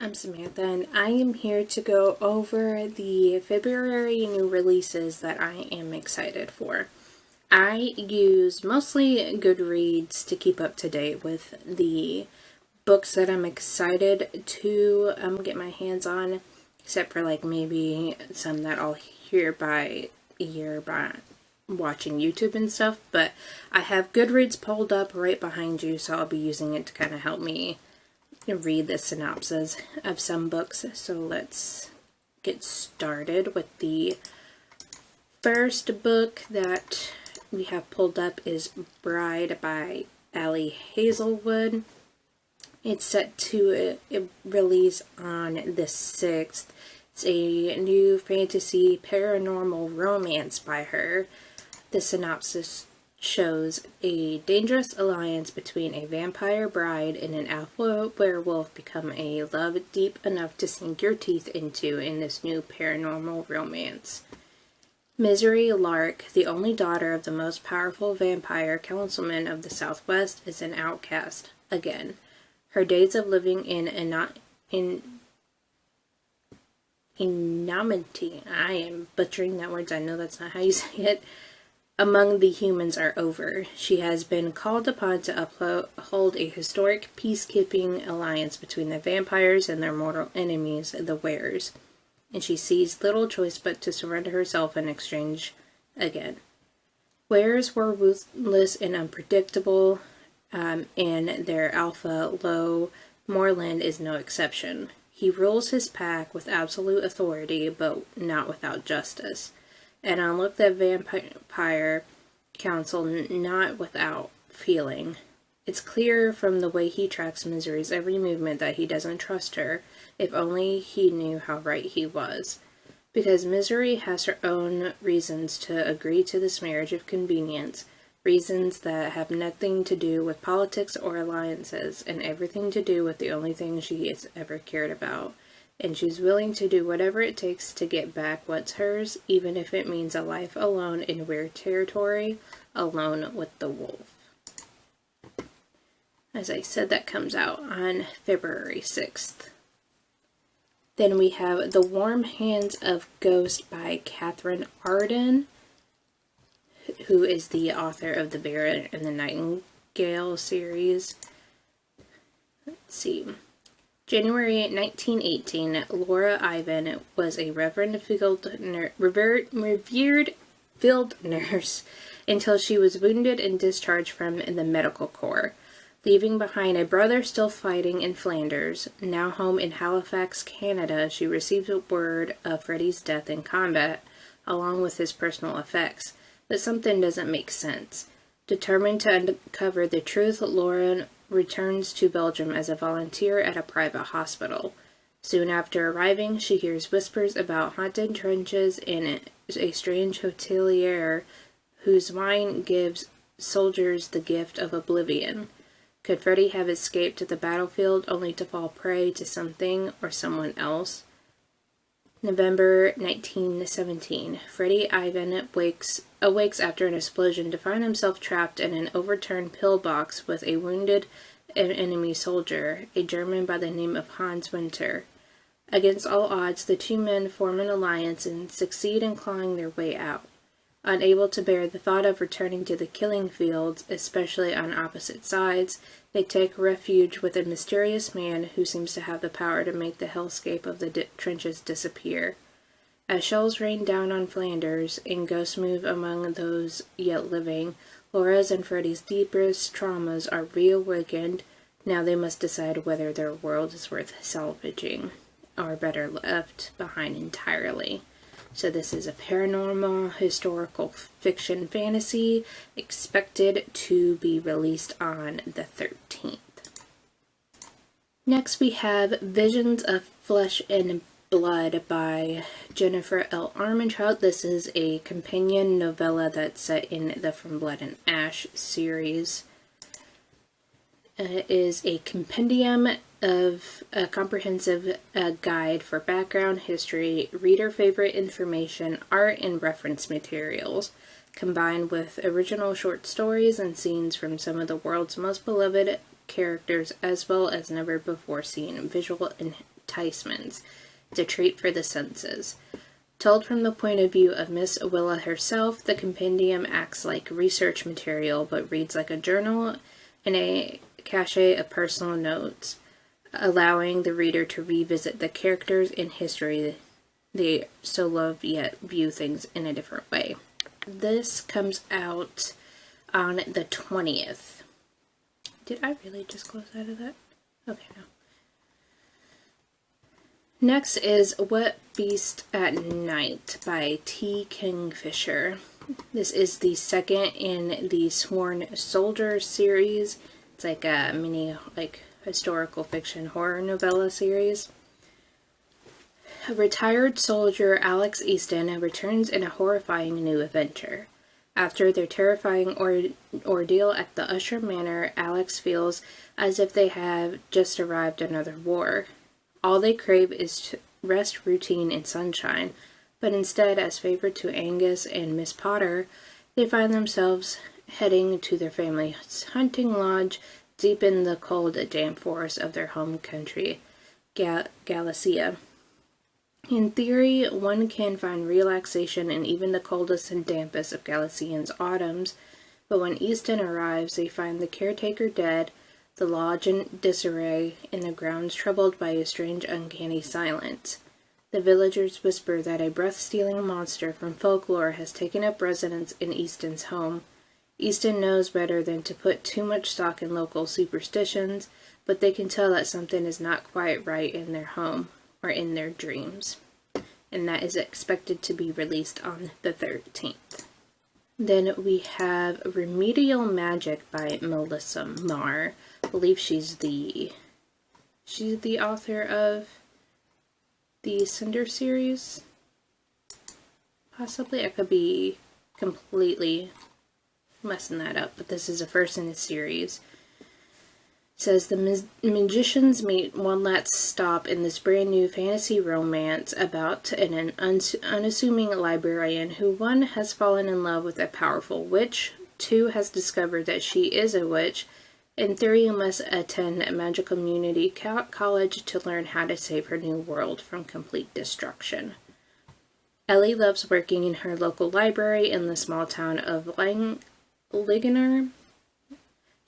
I'm Samantha, and I am here to go over the February new releases that I am excited for. I use mostly Goodreads to keep up to date with the books that I'm excited to get my hands on, except for like maybe some that I'll hear by watching YouTube and stuff. But I have Goodreads pulled up right behind you, so I'll be using it to kind of help me read the synopsis of some books. So let's get started with the first book that we have pulled up is Bride by Ali Hazelwood. It's set to release on the 6th. It's a new fantasy paranormal romance by her. The synopsis shows a dangerous alliance between a vampire bride and an alpha werewolf become a love deep enough to sink your teeth into in this new paranormal romance. Misery Lark, the only daughter of the most powerful vampire councilman of the Southwest, is an outcast again. Her days of living in anonymity, I am butchering that word, I know that's not how you say it, among the humans are over. She has been called upon to uphold a historic peacekeeping alliance between the vampires and their mortal enemies, the Wares, and she sees little choice but to surrender herself in exchange again. Wares were ruthless and unpredictable, and their alpha, Low Moreland, is no exception. He rules his pack with absolute authority, but not without justice. And unlike the vampire council, not without feeling. It's clear from the way he tracks Misery's every movement that he doesn't trust her, if only he knew how right he was. Because Misery has her own reasons to agree to this marriage of convenience, reasons that have nothing to do with politics or alliances, and everything to do with the only thing she has ever cared about. And she's willing to do whatever it takes to get back what's hers, even if it means a life alone in weird territory, alone with the wolf. As I said, that comes out on February 6th. Then we have The Warm Hands of Ghost by Catherine Arden, who is the author of The Bear and the Nightingale series. Let's see. January 1918, Laura Ivan was a revered field nurse until she was wounded and discharged from the medical corps. Leaving behind a brother still fighting in Flanders, now home in Halifax, Canada, she received word of Freddie's death in combat, along with his personal effects. But something doesn't make sense. Determined to uncover the truth, Laura returns to Belgium as a volunteer at a private hospital. Soon after arriving, she hears whispers about haunted trenches and a strange hotelier whose wine gives soldiers the gift of oblivion. Could Freddie have escaped to the battlefield only to fall prey to something or someone else? November 1917. Freddie Ivan awakes after an explosion to find himself trapped in an overturned pillbox with a wounded enemy soldier, a German by the name of Hans Winter. Against all odds, the two men form an alliance and succeed in clawing their way out. Unable to bear the thought of returning to the killing fields, especially on opposite sides, they take refuge with a mysterious man who seems to have the power to make the hellscape of the trenches disappear. As shells rain down on Flanders and ghosts move among those yet living, Laura's and Freddie's deepest traumas are reawakened. Now they must decide whether their world is worth salvaging or better left behind entirely. So this is a paranormal historical fiction fantasy expected to be released on the 13th. Next we have Visions of Flesh and Blood by Jennifer L. Armentrout. This is a companion novella that's set in the From Blood and Ash series. It is a compendium of a comprehensive guide for background, history, reader favorite information, art, and reference materials, combined with original short stories and scenes from some of the world's most beloved characters, as well as never before seen visual advertisements. It's a treat for the senses. Told from the point of view of Miss Willa herself, the compendium acts like research material but reads like a journal and a cache of personal notes, allowing the reader to revisit the characters in history they so love yet view things in a different way. This comes out on the 20th. Did I really just close out of that? Okay, no. Next is What Beast at Night by T. Kingfisher. This is the second in the Sworn Soldier series. It's like a mini, historical fiction horror novella series. A retired soldier, Alex Easton, returns in a horrifying new adventure. After their terrifying ordeal at the Usher Manor, Alex feels as if they have just arrived another war. All they crave is rest, routine, and sunshine, but instead, as favored to Angus and Miss Potter, they find themselves heading to their family's hunting lodge deep in the cold, damp forest of their home country, Galicia. In theory, one can find relaxation in even the coldest and dampest of Galician's autumns, but when Easton arrives, they find the caretaker dead, the lodge in disarray, and the grounds troubled by a strange, uncanny silence. The villagers whisper that a breath-stealing monster from folklore has taken up residence in Easton's home. Easton knows better than to put too much stock in local superstitions, but they can tell that something is not quite right in their home, or in their dreams. And that is expected to be released on the 13th. Then we have Remedial Magic by Melissa Marr. I believe she's the author of the Cinder series. Possibly, I could be completely messing that up, but this is a first in a series. It says the magicians meet one last stop in this brand new fantasy romance about an unassuming librarian who, one, has fallen in love with a powerful witch, two, has discovered that she is a witch, and three, must attend a magical community college to learn how to save her new world from complete destruction. Ellie loves working in her local library in the small town of Ligonier.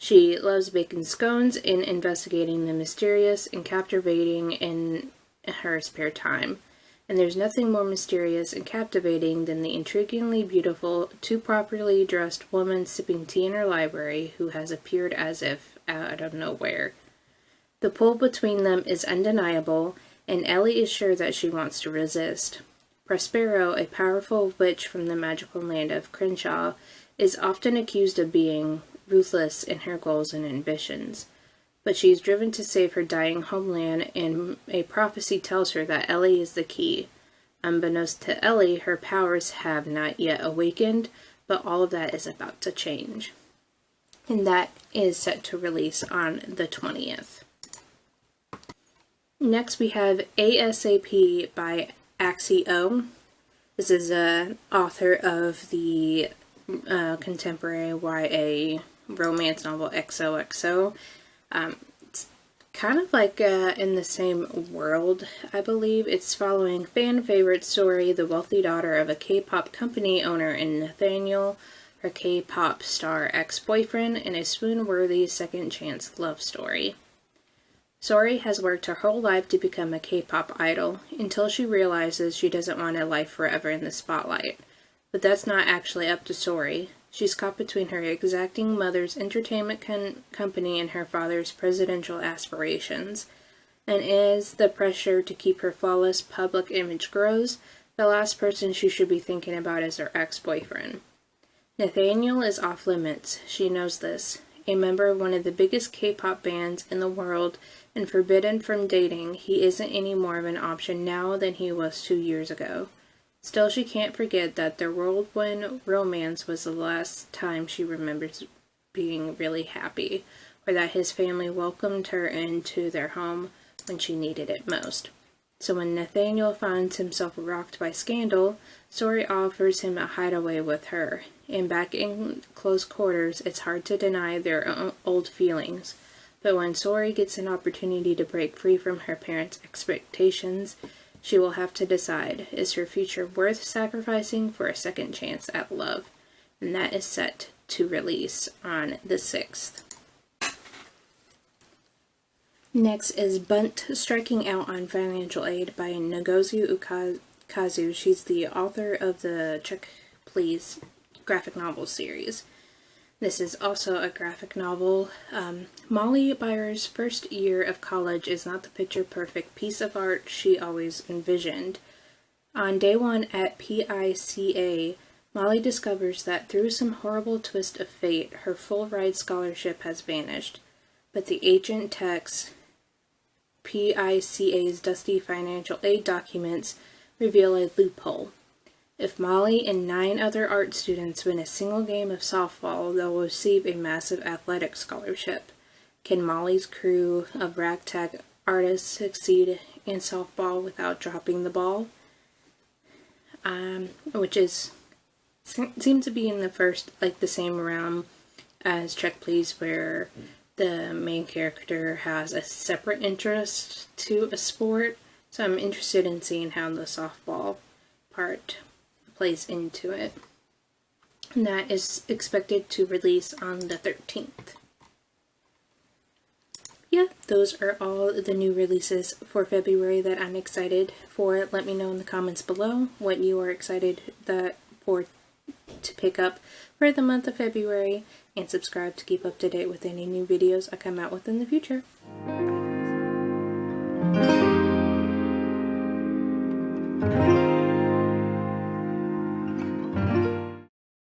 She loves baking scones and investigating the mysterious and captivating in her spare time. And there's nothing more mysterious and captivating than the intriguingly beautiful, too properly dressed woman sipping tea in her library who has appeared as if out of nowhere. The pull between them is undeniable, and Ellie is sure that she wants to resist. Prospero, a powerful witch from the magical land of Crenshaw, is often accused of being ruthless in her goals and ambitions, but she is driven to save her dying homeland, and a prophecy tells her that Ellie is the key. Unbeknownst to Ellie, her powers have not yet awakened, but all of that is about to change. And that is set to release on the 20th. Next we have ASAP by Axio. This is an author of the contemporary YA romance novel XOXO. It's kind of like in the same world, I believe. It's following fan favorite story, the wealthy daughter of a K-pop company owner, and Nathaniel, her K-pop star ex-boyfriend, in a swoon-worthy second chance love story. Sori has worked her whole life to become a K-pop idol, until she realizes she doesn't want a life forever in the spotlight. But that's not actually up to Sori. She's caught between her exacting mother's entertainment company and her father's presidential aspirations. And as the pressure to keep her flawless public image grows, the last person she should be thinking about is her ex-boyfriend. Nathaniel is off limits. She knows this. A member of one of the biggest K-pop bands in the world and forbidden from dating, he isn't any more of an option now than he was 2 years ago. Still, she can't forget that their whirlwind romance was the last time she remembers being really happy, or that his family welcomed her into their home when she needed it most. So when Nathaniel finds himself rocked by scandal, Sori offers him a hideaway with her, and back in close quarters, it's hard to deny their old feelings. But when Sori gets an opportunity to break free from her parents' expectations, she will have to decide, is her future worth sacrificing for a second chance at love? And that is set to release on the 6th. Next is Bunt Striking Out on Financial Aid by Ngozi Ukazu. She's the author of the Check Please graphic novel series. This is also a graphic novel. Molly Byer's first year of college is not the picture-perfect piece of art she always envisioned. On day one at PICA, Molly discovers that through some horrible twist of fate, her full-ride scholarship has vanished. But the agent texts PICA's dusty financial aid documents reveal a loophole. If Molly and 9 other art students win a single game of softball, they'll receive a massive athletic scholarship. Can Molly's crew of ragtag artists succeed in softball without dropping the ball? Which seems to be in the same realm as Check Please, where the main character has a separate interest to a sport. So I'm interested in seeing how the softball part plays into it. And that is expected to release on the 13th. Yeah, those are all the new releases for February that I'm excited for. Let me know in the comments below what you are excited to pick up for the month of February, and subscribe to keep up to date with any new videos I come out with in the future.